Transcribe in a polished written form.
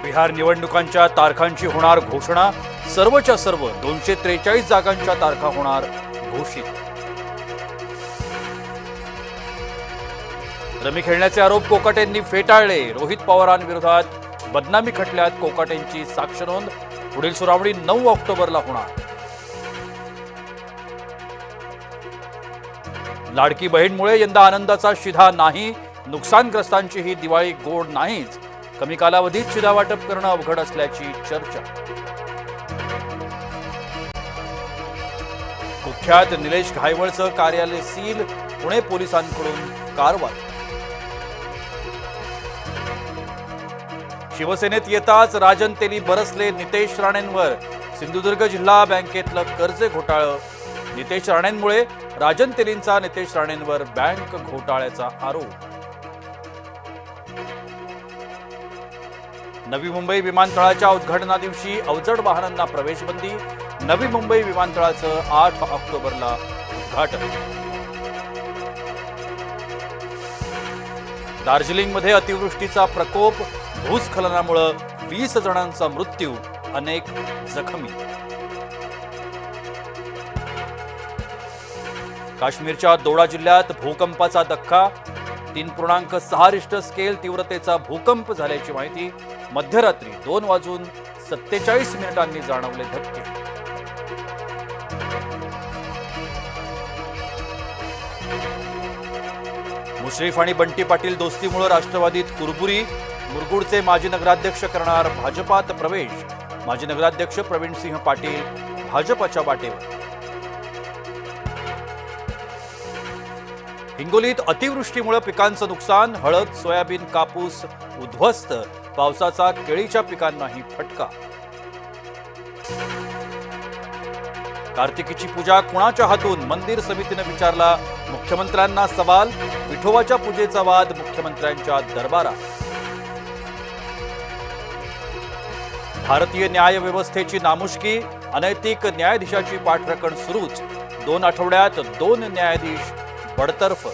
बिहार निवडणुकांच्या तारखांची होणार घोषणा। सर्वच्या सर्व 243 जागांच्या तारखा होणार घोषित। रमी खेळण्याचे आरोप कोकाटेंनी फेटाळले। रोहित पवारांविरोधात बदनामी खटल्यात कोकाटेंची साक्ष नोंद। पुढील सुनावणी 9 ऑक्टोबरला होणार। लाडकी बहीणमुळे यंदा आनंदाचा शिधा नाही। नुकसानग्रस्तांची ही दिवाळी गोड नाहीच। कमी कालावधीत शिधा वाटप करणं अवघड असल्याची चर्चा। कुख्यात निलेश घायवळचं कार्यालय सील। पुणे पोलिसांकडून कारवाई। शिवसेनेत येताच राजन तेली बरसले नितेश राणेंवर। सिंधुदुर्ग जिल्हा बँकेतलं कर्ज घोटाळं। नितेश राणेंमुळे राजन तेलींचा नितेश राणेंवर बँक घोटाळ्याचा आरोप। नवी मुंबई विमानतळाच्या उद्घाटना दिवशी अवजड वाहनांना प्रवेशबंदी। नवी मुंबई विमानतळाचं 8 ऑक्टोबरला उद्घाटन। दार्जिलिंगमध्ये अतिवृष्टीचा प्रकोप। भूस्खलनामुळे 20 जणांचा मृत्यू, अनेक जखमी। काश्मीरच्या दोडा जिल्ह्यात भूकंपाचा धक्का। 3.6 रिश्टर स्केल तीव्रतेचा भूकंप झाल्याची माहिती। मध्यरात्री 2:47 जाणवले धक्के। मुश्रीफ आणि बंटी पाटील दोस्तीमुळे राष्ट्रवादीत कुरबुरी। मुरगुडचे माजी नगराध्यक्ष करणार भाजपात प्रवेश। माजी नगराध्यक्ष प्रवीणसिंह पाटील भाजपच्या वाटेवर। हिंगोलीत अतिवृष्टीमुळे पिकांचं नुकसान। हळद, सोयाबीन, कापूस उद्ध्वस्त। पावसाचा केळीच्या पिकांनाही फटका। कार्तिकीची पूजा कुणाच्या हातून? मंदिर समितीने विचारला मुख्यमंत्र्यांना सवाल। विठोबाच्या पूजेचा वाद मुख्यमंत्र्यांच्या दरबारात। भारतीय न्याय व्यवस्थेची नामुष्की। अनैतिक न्यायाधीशाची पाठराखण सुरूच। 2 आठवड्यात 2 न्यायाधीश बडतर्फ।